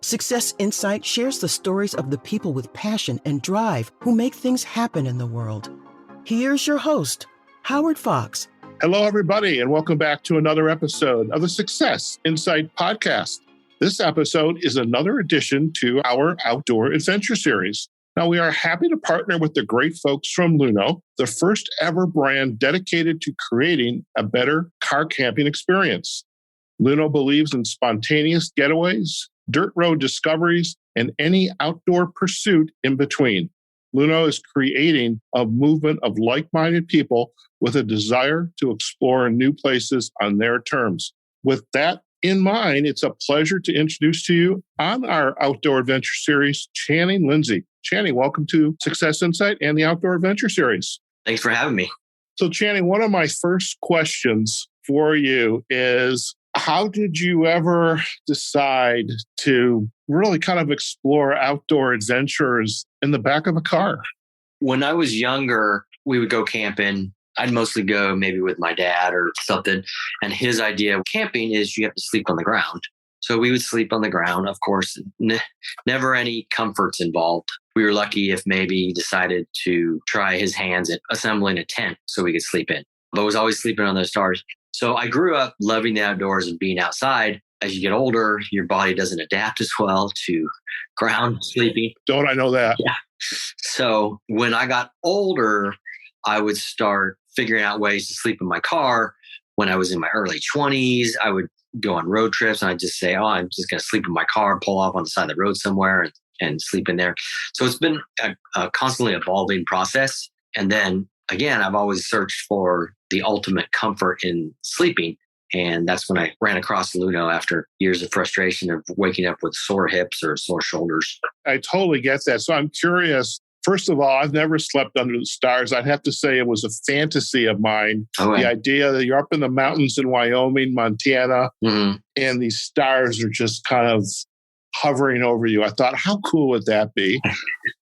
Success Insight shares the stories of the people with passion and drive who make things happen in the world. Here's your host, Howard Fox. Hello, everybody, and welcome back to another episode of the Success Insight podcast. This episode is another addition to our outdoor adventure series. Now, we are happy to partner with the great folks from Luno, the first ever brand dedicated to creating a better car camping experience. Luno believes in spontaneous getaways, dirt road discoveries, and any outdoor pursuit in between. Luno is creating a movement of like-minded people with a desire to explore new places on their terms. With that in mind, it's a pleasure to introduce to you on our Outdoor Adventure Series, Channing Lindsay. Channing, welcome to Success Insight and the Outdoor Adventure Series. Thanks for having me. So Channing, one of my first questions for you is, how did you ever decide to really kind of explore outdoor adventures in the back of a car? When I was younger, we would go camping. I'd mostly go maybe with my dad or something. And his idea of camping is you have to sleep on the ground. So we would sleep on the ground. Of course, never any comforts involved. We were lucky if maybe he decided to try his hands at assembling a tent so we could sleep in. But was always sleeping on those stars. So I grew up loving the outdoors and being outside. As you get older, your body doesn't adapt as well to ground sleeping. Don't I know that? Yeah. So when I got older, I would start figuring out ways to sleep in my car. When I was in my early 20s, I would go on road trips and I'd just say, I'm just going to sleep in my car, pull off on the side of the road somewhere and sleep in there. So it's been a constantly evolving process. And then again, I've always searched for the ultimate comfort in sleeping. And that's when I ran across Luno after years of frustration of waking up with sore hips or sore shoulders. I totally get that. So I'm curious. First of all, I've never slept under the stars. I'd have to say it was a fantasy of mine. Oh, the idea that you're up in the mountains in Wyoming, Montana, and these stars are just kind of hovering over you. I thought, how cool would that be?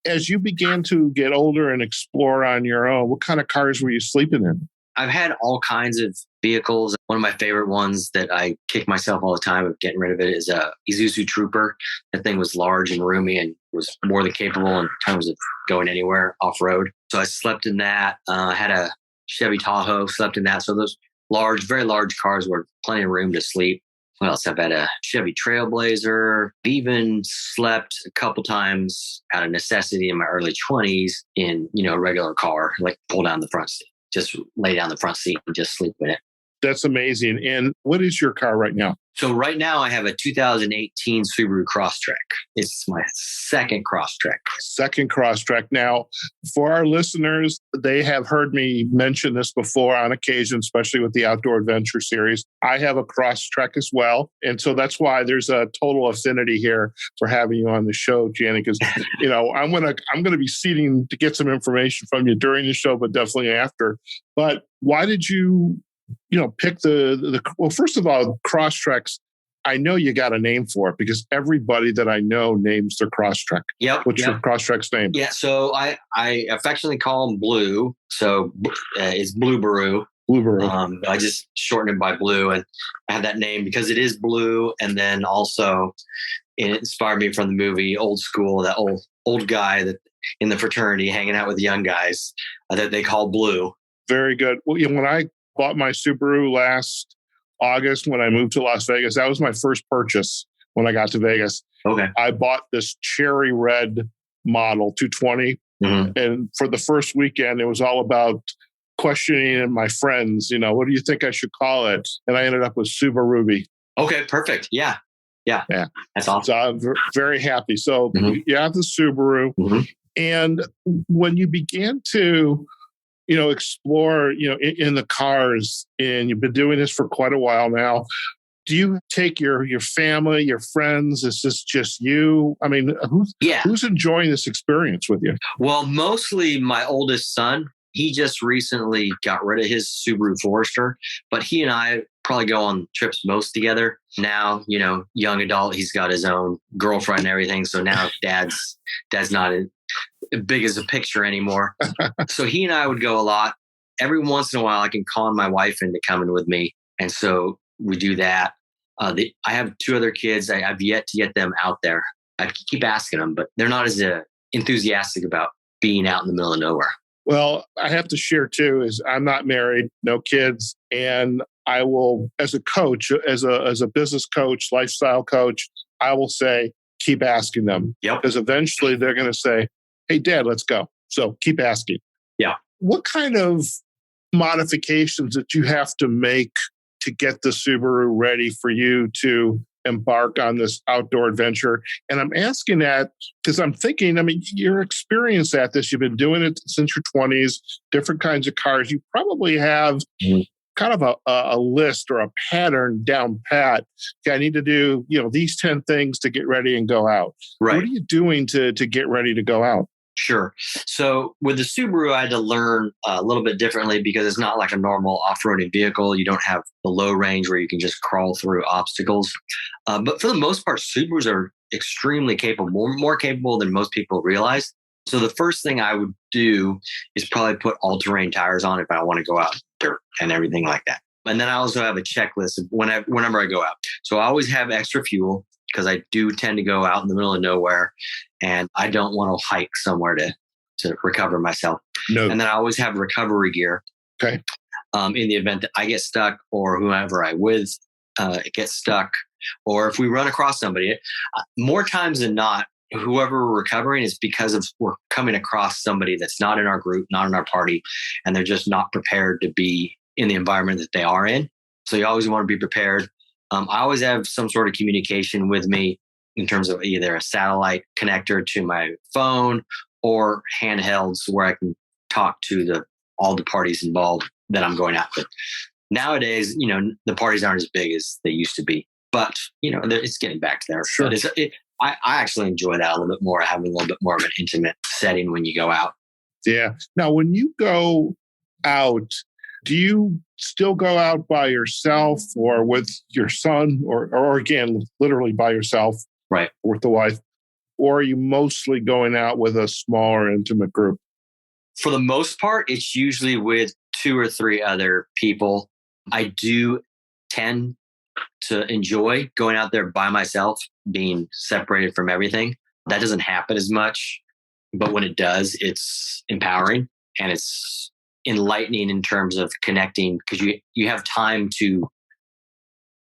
As you began to get older and explore on your own, what kind of cars were you sleeping in? I've had all kinds of vehicles. One of my favorite ones that I kick myself all the time of getting rid of it is a Isuzu Trooper. That thing was large and roomy and was more than capable in terms of going anywhere off-road. So I slept in that. I had a Chevy Tahoe, slept in that. So those large, very large cars were plenty of room to sleep. What else? I've had a Chevy Trailblazer. Even slept a couple times out of necessity in my early 20s in, a regular car, like pull down the front seat. Just lay down the front seat and just sleep in it. That's amazing. And what is your car right now? So right now I have a 2018 Subaru Crosstrek. It's my second Crosstrek. Second Crosstrek. Now, for our listeners, they have heard me mention this before on occasion, especially with the Outdoor Adventure Series. I have a Crosstrek as well. And so that's why there's a total affinity here for having you on the show, Channing, because, I'm going to be seeking to get some information from you during the show, but definitely after. But why did you pick well, first of all, Crosstreks, I know you got a name for it because everybody that I know names their Crosstrek. Yep. What's your Crosstrek's name? Yeah. So I affectionately call him Blue. So it's Blue Baru. Blue Baru. I just shortened it by Blue, and I had that name because it is blue. And then also it inspired me from the movie Old School, that old guy that in the fraternity hanging out with the young guys that they call Blue. Very good. Well, when I bought my Subaru last August when I moved to Las Vegas, that was my first purchase when I got to Vegas. Okay. I bought this cherry red model 220. And for the first weekend, it was all about questioning my friends, what do you think I should call it? And I ended up with Subaruby. Okay, perfect. Yeah. That's awesome. So I'm very happy. So you have the Subaru. And when you began to explore, in the cars, and you've been doing this for quite a while now, do you take your family, your friends? Is this just you? I mean, who's enjoying this experience with you? Well, mostly my oldest son. He just recently got rid of his Subaru Forester, but he and I probably go on trips most together. Now, young adult, he's got his own girlfriend and everything. So now dad's not big as a picture anymore. So he and I would go a lot. Every once in a while, I can con my wife into coming with me. And so we do that. I have 2 other kids. I've yet to get them out there. I keep asking them, but they're not as enthusiastic about being out in the middle of nowhere. Well, I have to share too, is I'm not married, no kids. And I will, as a coach, as a business coach, lifestyle coach, I will say, keep asking them. Yep. Because eventually they're going to say, hey, Dad, let's go. So keep asking. Yeah. What kind of modifications that you have to make to get the Subaru ready for you to embark on this outdoor adventure? And I'm asking that because I'm thinking, I mean, you're experienced at this. You've been doing it since your 20s, different kinds of cars. You probably have kind of a list or a pattern down pat. Okay, I need to do, these 10 things to get ready and go out. Right. What are you doing to get ready to go out? Sure. So with the Subaru, I had to learn a little bit differently because it's not like a normal off-roading vehicle. You don't have the low range where you can just crawl through obstacles. But for the most part, Subarus are extremely capable, more capable than most people realize. So the first thing I would do is probably put all-terrain tires on if I want to go out dirt and everything like that. And then I also have a checklist of whenever I go out. So I always have extra fuel because I do tend to go out in the middle of nowhere and I don't want to hike somewhere to recover myself. No. And then I always have recovery gear. Okay. In the event that I get stuck or whoever I with gets stuck, or if we run across somebody, more times than not, whoever we're recovering is because we're coming across somebody that's not in our group, not in our party, and they're just not prepared to be in the environment that they are in. So you always want to be prepared. I always have some sort of communication with me in terms of either a satellite connector to my phone or handhelds where I can talk to all the parties involved that I'm going out with. Nowadays, the parties aren't as big as they used to be, but it's getting back to there. Sure. But I actually enjoy that a little bit more, having a little bit more of an intimate setting when you go out. Yeah. Now, when you go out, do you still go out by yourself or with your son or again, literally by yourself? Right. Or with the wife? Or are you mostly going out with a smaller, intimate group? For the most part, it's usually with 2 or 3 other people. I do tend to enjoy going out there by myself, being separated from everything. That doesn't happen as much, but when it does, it's empowering and it's enlightening in terms of connecting because you have time to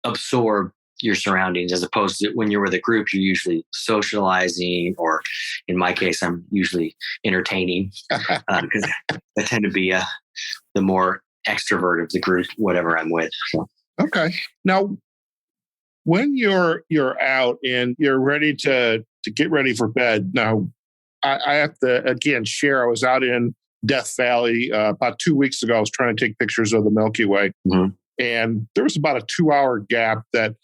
absorb your surroundings as opposed to when you're with a group, you're usually socializing, or in my case, I'm usually entertaining because I tend to be the more extrovert of the group, whatever I'm with. So. Okay. Now, when you're out and you're ready to get ready for bed, now I have to again share. I was out in Death Valley about 2 weeks ago. I was trying to take pictures of the Milky Way, and there was about a 2-hour gap. That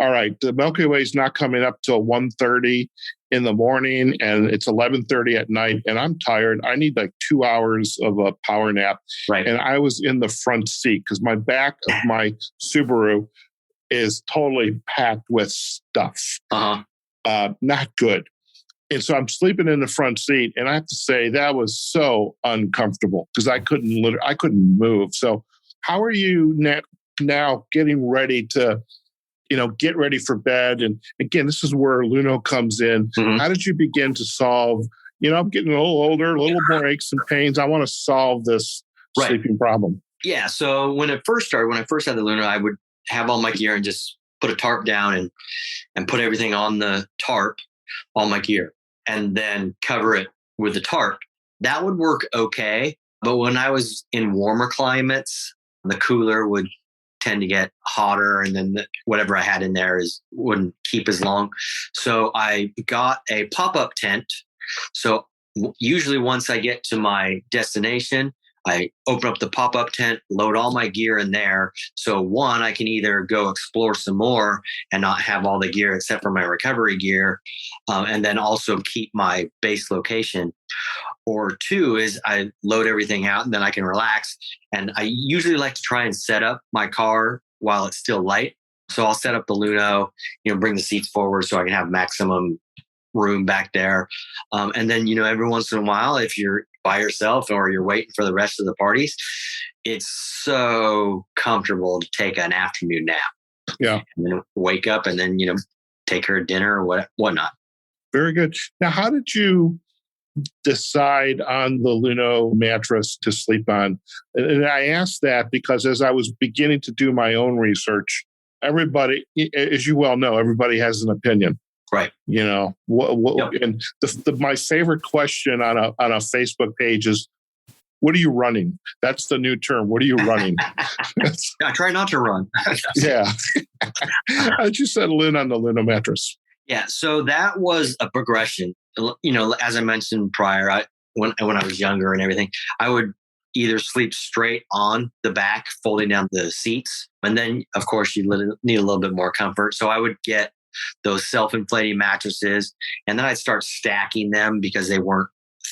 all right, the Milky Way is not coming up till 1:30 in the morning, and it's 11:30 at night, and I'm tired. I need like 2 hours of a power nap, right? And I was in the front seat because my back of my Subaru is totally packed with stuff. Not good. And so I'm sleeping in the front seat, and I have to say that was so uncomfortable because I couldn't move. So how are you now getting ready to, get ready for bed? And again, this is where Luno comes in. How did you begin to solve, I'm getting a little older, a little more aches and pains. I want to solve this sleeping problem. Yeah. So when I first had the Luno, I would have all my gear and just put a tarp down and put everything on the tarp, all my gear, and then cover it with the tarp. That would work okay. But when I was in warmer climates, the cooler would tend to get hotter, and then whatever I had in there wouldn't keep as long. So I got a pop-up tent. So usually once I get to my destination, I open up the pop-up tent, load all my gear in there. So one, I can either go explore some more and not have all the gear except for my recovery gear, and then also keep my base location. Or two is I load everything out and then I can relax. And I usually like to try and set up my car while it's still light. So I'll set up the Luno, bring the seats forward so I can have maximum room back there. And then, every once in a while, if you're by yourself or you're waiting for the rest of the parties, it's so comfortable to take an afternoon nap. Yeah. And then wake up and then, take her dinner or whatnot. Very good. Now, how did you decide on the Luno mattress to sleep on? And I asked that because as I was beginning to do my own research, everybody, as you well know, everybody has an opinion. Right. And my favorite question on a Facebook page is, what are you running? That's the new term. What are you running? I try not to run. Yeah. How'd you settle in on the Luno mattress? Yeah. So that was a progression. As I mentioned prior, when I was younger and everything, I would either sleep straight on the back, folding down the seats. And then, of course, you need a little bit more comfort. So I would get those self-inflating mattresses, and then I'd start stacking them because they weren't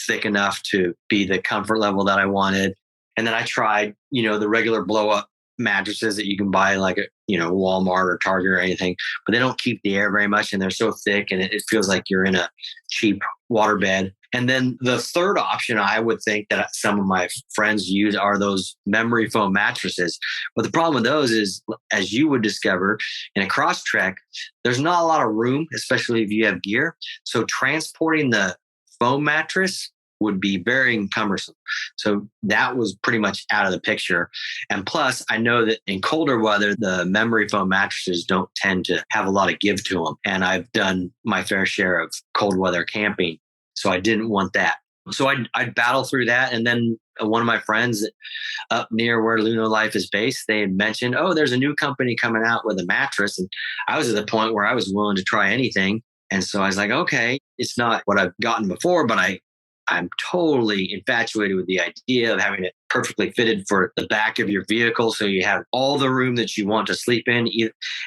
thick enough to be the comfort level that I wanted. And then I tried, the regular blow-up mattresses that you can buy like at, Walmart or Target or anything, but they don't keep the air very much, and they're so thick, and it feels like you're in a cheap waterbed. And then the third option I would think that some of my friends use are those memory foam mattresses. But the problem with those is, as you would discover in a cross trek, there's not a lot of room, especially if you have gear. So transporting the foam mattress would be very cumbersome. So that was pretty much out of the picture. And plus, I know that in colder weather, the memory foam mattresses don't tend to have a lot of give to them. And I've done my fair share of cold weather camping. So I didn't want that. So I'd battle through that. And then one of my friends up near where Lunar Life is based, they had mentioned, oh, there's a new company coming out with a mattress. And I was at the point where I was willing to try anything. And so I was like, okay, it's not what I've gotten before, but I'm totally infatuated with the idea of having it perfectly fitted for the back of your vehicle. So you have all the room that you want to sleep in.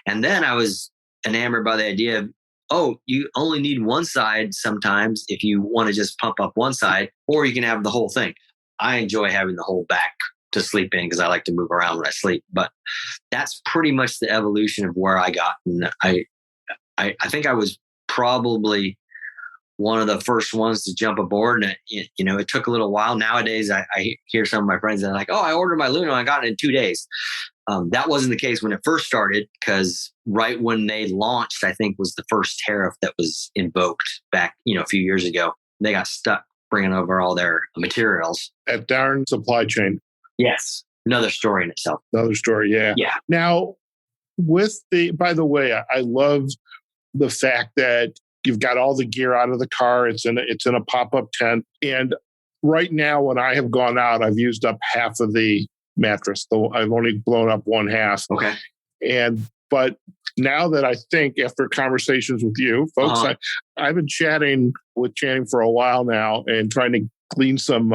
And then I was enamored by the idea of, oh, you only need one side sometimes if you want to just pump up one side, or you can have the whole thing. I enjoy having the whole back to sleep in because I like to move around when I sleep. But that's pretty much the evolution of where I got. And I think I was probably one of the first ones to jump aboard. And it took a little while. Nowadays, I hear some of my friends that are like, oh, I ordered my Luno, I got it in 2 days. That wasn't the case when it first started, because right when they launched, I think was the first tariff that was invoked back, a few years ago. They got stuck bringing over all their materials. That darn supply chain. Yes. Another story in itself. Another story. Yeah. Yeah. Now, by the way, I love the fact that you've got all the gear out of the car. It's in a pop-up tent. And right now, when I have gone out, I've used up half of the mattress, though I've only blown up one half. Okay. But now that I think, after conversations with you folks, I've been chatting with Channing for a while now and trying to glean some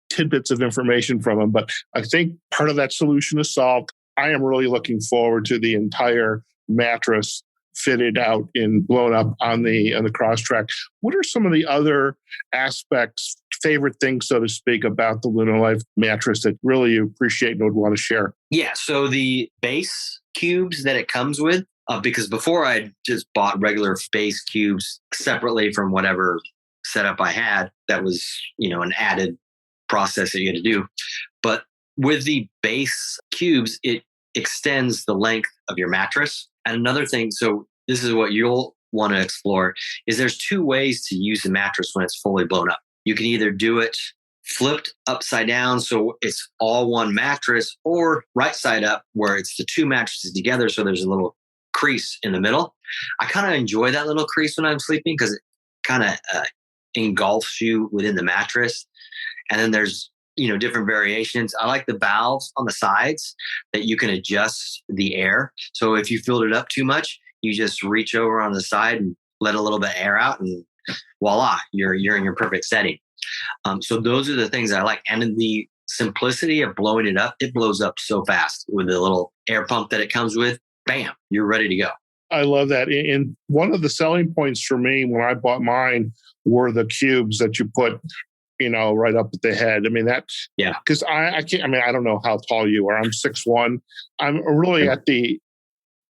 tidbits of information from him. But I think part of that solution is solved. I am really looking forward to the entire mattress fitted out and blown up on the Crosstrack. What are some of the other aspects, favorite things, so to speak, about the Lunar Life mattress that really you appreciate and would want to share? Yeah. So the base cubes that it comes with, because before I just bought regular base cubes separately from whatever setup I had, that was, an added process that you had to do. But with the base cubes, it extends the length of your mattress. And another thing, so this is what you'll want to explore, is there's two ways to use the mattress when it's fully blown up. You can either do it flipped upside down, so it's all one mattress, or right side up, where it's the two mattresses together, so there's a little crease in the middle. I kind of enjoy that little crease when I'm sleeping because it kind of engulfs you within the mattress. And then there's different variations. I like the valves on the sides that you can adjust the air. So if you filled it up too much, you just reach over on the side and let a little bit of air out, and voila, you're in your perfect setting. So those are the things I like. And in the simplicity of blowing it up, it blows up so fast with the little air pump that it comes with. Bam, you're ready to go. I love that. And one of the selling points for me when I bought mine were the cubes that you put right up at the head. I mean, because I can't, I don't know how tall you are. I'm 6'1". I'm really at the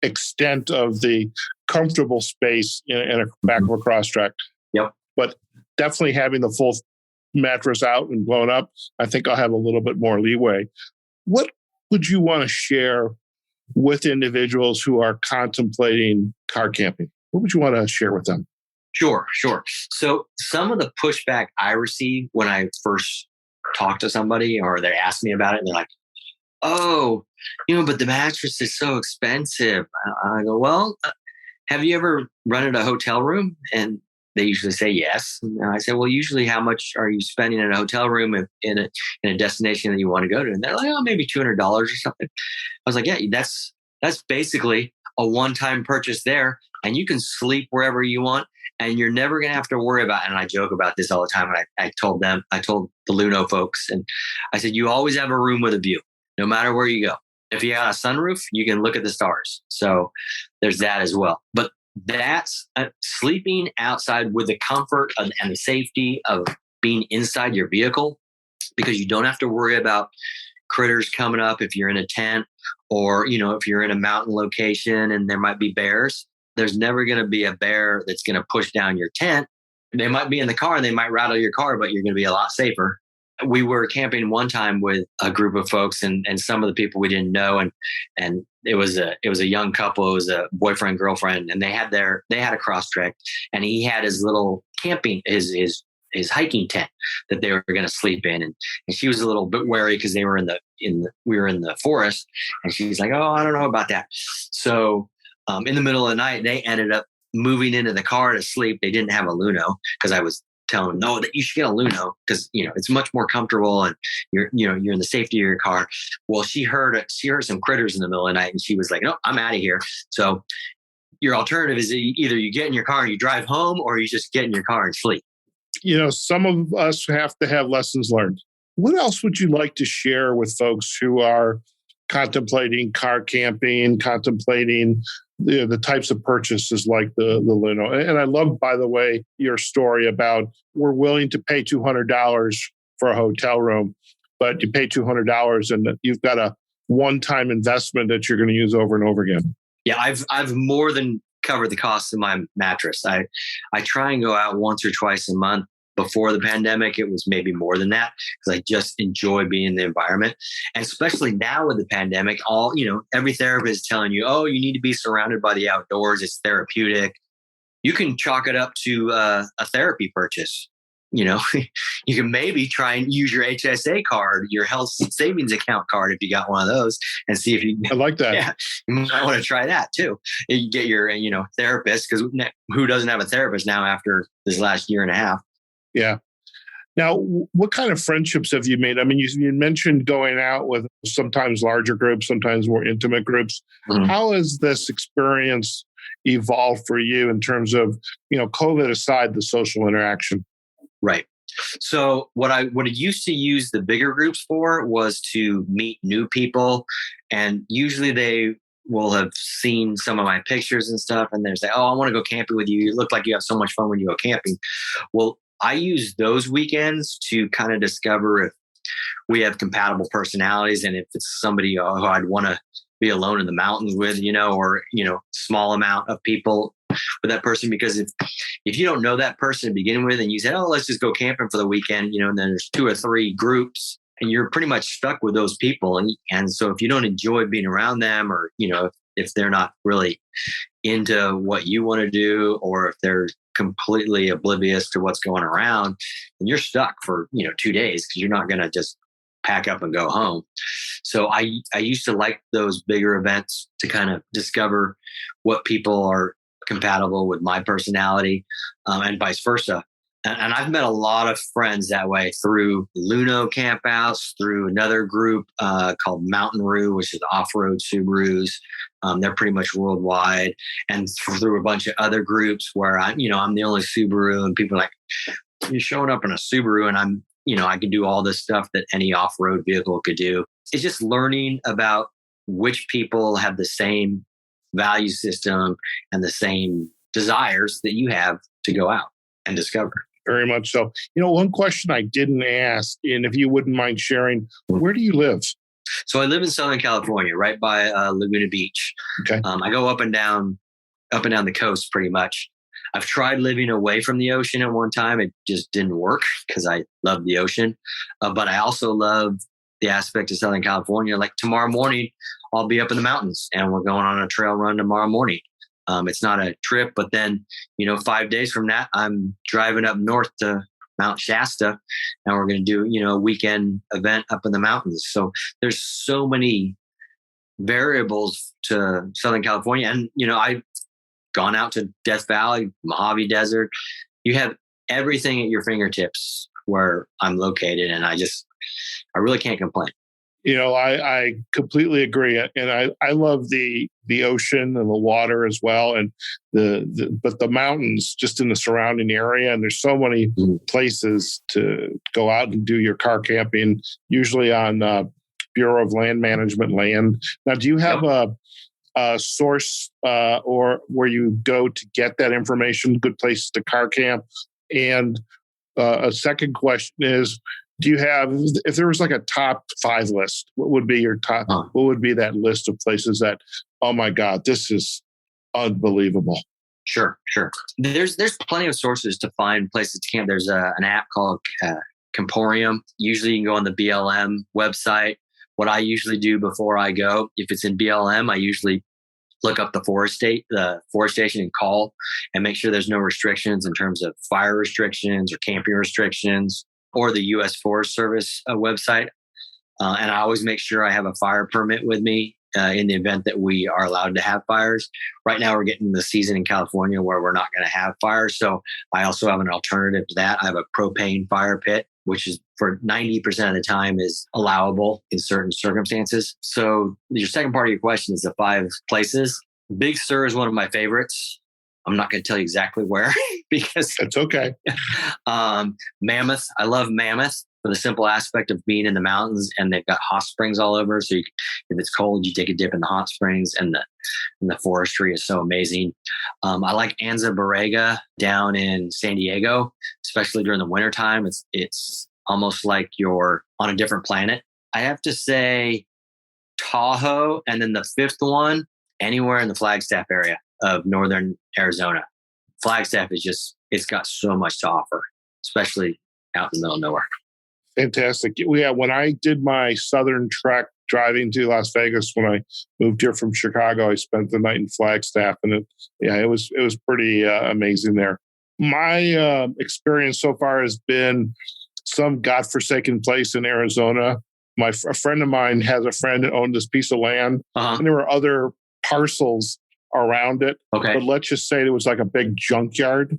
extent of the comfortable space in a back of a Crosstrack. Yep. But definitely having the full mattress out and blown up, I think I'll have a little bit more leeway. What would you want to share with individuals who are contemplating car camping? What would you want to share with them? Sure. So some of the pushback I receive when I first talk to somebody or they ask me about it, and they're like, oh, but the mattress is so expensive. I go, well, have you ever rented a hotel room? And they usually say yes. And I say, well, usually how much are you spending in a hotel room in a destination that you want to go to? And they're like, oh, maybe $200 or something. I was like, yeah, that's basically a one-time purchase there. And you can sleep wherever you want. And you're never going to have to worry about, and I joke about this all the time. And I told the Luno folks, and I said, you always have a room with a view, no matter where you go. If you got a sunroof, you can look at the stars. So there's that as well. But that's sleeping outside with the comfort and the safety of being inside your vehicle, because you don't have to worry about critters coming up if you're in a tent, or, if you're in a mountain location and there might be bears. There's never going to be a bear that's going to push down your tent. They might be in the car and they might rattle your car, but you're going to be a lot safer. We were camping one time with a group of folks and some of the people we didn't know. And it was a young couple. It was a boyfriend, girlfriend, and they had a cross trek, and he had his little camping, his hiking tent that they were going to sleep in. And she was a little bit wary because we were in the forest, and she's like, oh, I don't know about that. So, in the middle of the night, they ended up moving into the car to sleep. They didn't have a Luno because I was telling them, no, that you should get a Luno because, it's much more comfortable and you're in the safety of your car. Well, she heard some critters in the middle of the night, and she was like, no, I'm out of here. So your alternative is either you get in your car and you drive home, or you just get in your car and sleep. Some of us have to have lessons learned. What else would you like to share with folks who are contemplating car camping, contemplating the types of purchases like the Luno? And I love, by the way, your story about we're willing to pay $200 for a hotel room, but you pay $200 and you've got a one-time investment that you're going to use over and over again. Yeah, I've more than covered the cost of my mattress. I try and go out once or twice a month. Before the pandemic, it was maybe more than that because I just enjoy being in the environment. And especially now with the pandemic, every therapist is telling you, oh, you need to be surrounded by the outdoors. It's therapeutic. You can chalk it up to a therapy purchase. You can maybe try and use your HSA card, your health savings account card, if you got one of those, and see if you. I like that. Yeah, you might want to try that too. You get your, therapist, because who doesn't have a therapist now after this last year and a half? Yeah. Now, what kind of friendships have you made? I mean, you mentioned going out with sometimes larger groups, sometimes more intimate groups. Mm-hmm. How has this experience evolved for you in terms of, COVID aside, the social interaction? Right. So what I used to use the bigger groups for was to meet new people. And usually they will have seen some of my pictures and stuff. And they're say, oh, I want to go camping with you. You look like you have so much fun when you go camping. Well, I use those weekends to kind of discover if we have compatible personalities and if it's somebody who I'd want to be alone in the mountains with, or, small amount of people with that person. Because if you don't know that person to begin with and you say, oh, let's just go camping for the weekend, and then there's 2 or 3 groups and you're pretty much stuck with those people. And so if you don't enjoy being around them, or, if they're not really into what you want to do, or if they're completely oblivious to what's going around, and you're stuck for 2 days because you're not going to just pack up and go home. So I used to like those bigger events to kind of discover what people are compatible with my personality, and vice versa. And I've met a lot of friends that way through Luno campouts, through another group called Mountain Roo, which is off-road Subarus. They're pretty much worldwide, and through a bunch of other groups where I'm the only Subaru, and people are like, you're showing up in a Subaru, and I'm, I can do all this stuff that any off-road vehicle could do. It's just learning about which people have the same value system and the same desires that you have to go out and discover. Very much so. One question I didn't ask, and if you wouldn't mind sharing, where do you live? So I live in Southern California, right by Laguna Beach. Okay. I go up and down the coast pretty much. I've tried living away from the ocean at one time. It just didn't work because I love the ocean. But I also love the aspect of Southern California. Like tomorrow morning, I'll be up in the mountains and we're going on a trail run tomorrow morning. It's not a trip, but then, 5 days from that, I'm driving up north to Mount Shasta and we're going to do, a weekend event up in the mountains. So there's so many variables to Southern California. And, I've gone out to Death Valley, Mojave Desert. You have everything at your fingertips where I'm located. And I really can't complain. I completely agree. And I love the ocean and the water as well. And but the mountains just in the surrounding area. And there's so many places to go out and do your car camping, usually on Bureau of Land Management land. Now, do you have a source or where you go to get that information, good places to car camp? And a second question is, do you have, if there was like a top 5 list, what would be your top, what would be that list of places that, oh my God, this is unbelievable? Sure. There's plenty of sources to find places to camp. There's an app called Camporium. Usually you can go on the BLM website. What I usually do before I go, if it's in BLM, I usually look up the forestation and call and make sure there's no restrictions in terms of fire restrictions or camping restrictions, or the U.S. Forest Service website. And I always make sure I have a fire permit with me in the event that we are allowed to have fires. Right now, we're getting the season in California where we're not going to have fires. So I also have an alternative to that. I have a propane fire pit, which is for 90% of the time is allowable in certain circumstances. So your second part of your question is the 5 places. Big Sur is one of my favorites. I'm not going to tell you exactly where because it's okay. Mammoth. I love Mammoth for the simple aspect of being in the mountains, and they've got hot springs all over. So if it's cold, you take a dip in the hot springs, and the forestry is so amazing. I like Anza Borrega down in San Diego, especially during the wintertime. It's almost like you're on a different planet. I have to say Tahoe, and then the 5th one, anywhere in the Flagstaff area of northern Arizona. Flagstaff it's got so much to offer, especially out in the middle of nowhere. Fantastic. Yeah, when I did my southern trek driving to Las Vegas when I moved here from Chicago, I spent the night in Flagstaff, and it was pretty amazing there. My experience so far has been some godforsaken place in Arizona. A friend of mine has a friend that owned this piece of land, and there were other parcels around it. Okay. But let's just say it was like a big junkyard.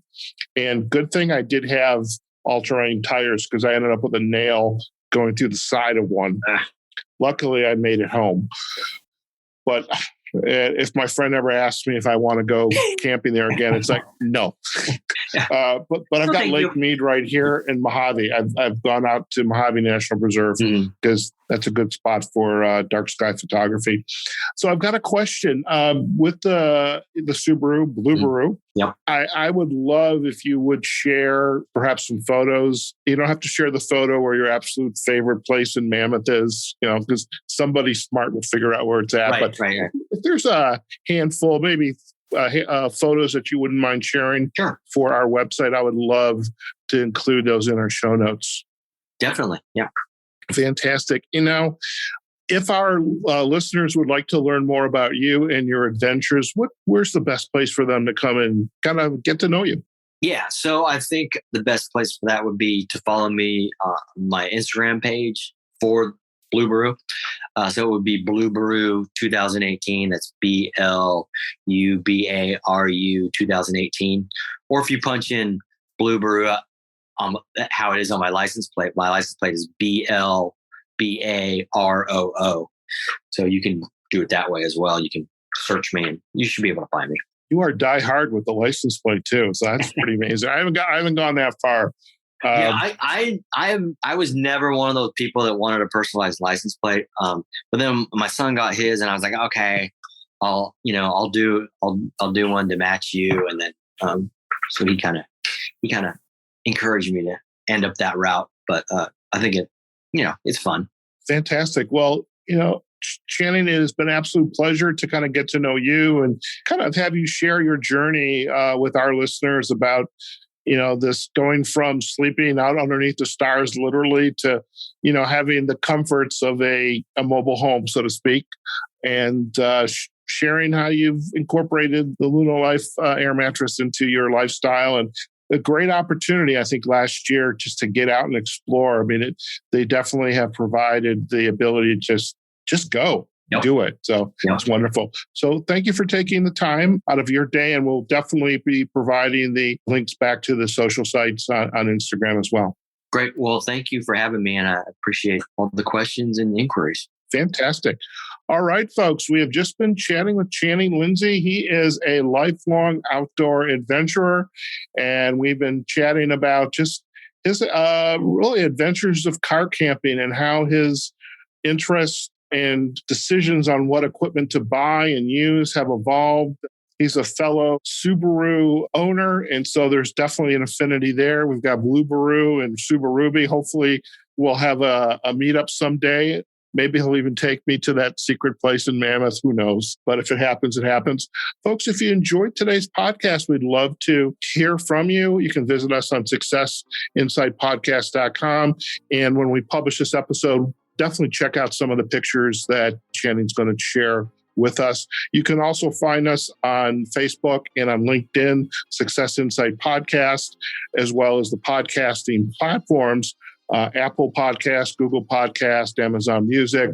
And good thing I did have all-terrain tires because I ended up with a nail going through the side of one. Luckily, I made it home. But if my friend ever asks me if I want to go camping there again, it's like, no. But I've got Lake Mead right here in Mojave. I've gone out to Mojave National Preserve because that's a good spot for dark sky photography. So I've got a question with the Subaru Blueberry. Yeah, I would love if you would share perhaps some photos. You don't have to share the photo where your absolute favorite place in Mammoth is, because somebody smart will figure out where it's at. Right. If there's a handful, maybe photos that you wouldn't mind sharing for our website, I would love to include those in our show notes. Definitely. Yeah. Fantastic. If our listeners would like to learn more about you and your adventures, where's the best place for them to come and kind of get to know you? Yeah. So I think the best place for that would be to follow me on my Instagram page for Blueberry. So it would be Blueberry 2018. That's BLUBARU 2018. Or if you punch in Blueberry, how it is on my license plate is BLBAROO. So you can do it that way as well. You can search me and you should be able to find me. You are die hard with the license plate too. So that's pretty amazing. I haven't gone that far. I was never one of those people that wanted a personalized license plate. But then my son got his, and I was like, okay, I'll do one to match you. And then, so he kind of encouraged me to end up that route. But I think it's fun. Fantastic. Well, Channing, it has been an absolute pleasure to kind of get to know you and kind of have you share your journey with our listeners about this going from sleeping out underneath the stars, literally, to, having the comforts of a mobile home, so to speak, and sharing how you've incorporated the Lunar Life air mattress into your lifestyle. And a great opportunity, I think, last year just to get out and explore. I mean, they definitely have provided the ability to just go. Yep. Do it. So It's wonderful. So thank you for taking the time out of your day. And we'll definitely be providing the links back to the social sites on Instagram as well. Great. Well, thank you for having me. And I appreciate all the questions and inquiries. Fantastic. All right, folks, we have just been chatting with Channing Lindsay. He is a lifelong outdoor adventurer, and we've been chatting about just his really adventures of car camping and how his interests and decisions on what equipment to buy and use have evolved. He's a fellow Subaru owner, and so there's definitely an affinity there. We've got Blueberoo and Subarubi. Hopefully, we'll have a meetup someday. Maybe he'll even take me to that secret place in Mammoth. Who knows? But if it happens, it happens. Folks, if you enjoyed today's podcast, we'd love to hear from you. You can visit us on successinsightpodcast.com. And when we publish this episode, definitely check out some of the pictures that Channing's going to share with us. You can also find us on Facebook and on LinkedIn, Success Insight Podcast, as well as the podcasting platforms, Apple Podcast, Google Podcast, Amazon Music,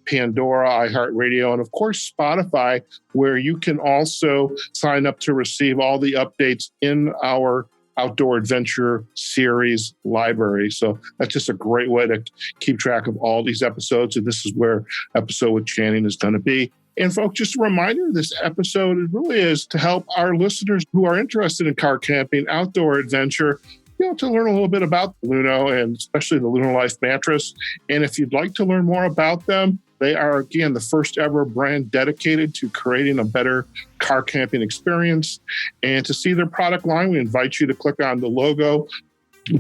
Pandora, iHeartRadio, and of course, Spotify, where you can also sign up to receive all the updates in our Outdoor Adventure Series library. So that's just a great way to keep track of all these episodes. And this is where episode with Channing is going to be. And folks, just a reminder, this episode really is to help our listeners who are interested in car camping, outdoor adventure, to learn a little bit about Luno and especially the Lunar Life mattress. And if you'd like to learn more about them, they are, again, the first ever brand dedicated to creating a better car camping experience. And to see their product line, we invite you to click on the logo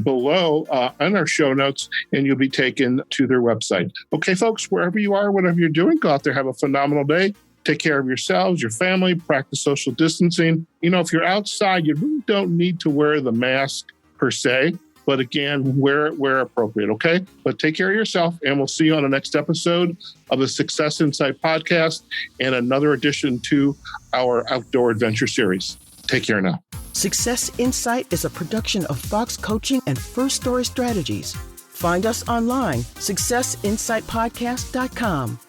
below on our show notes, and you'll be taken to their website. Okay, folks, wherever you are, whatever you're doing, go out there, have a phenomenal day. Take care of yourselves, your family, practice social distancing. If you're outside, you really don't need to wear the mask per se, but again, wear appropriate, okay? But take care of yourself, and we'll see you on the next episode of the Success Insight Podcast and another addition to our Outdoor Adventure Series. Take care now. Success Insight is a production of Fox Coaching and First Story Strategies. Find us online, successinsightpodcast.com.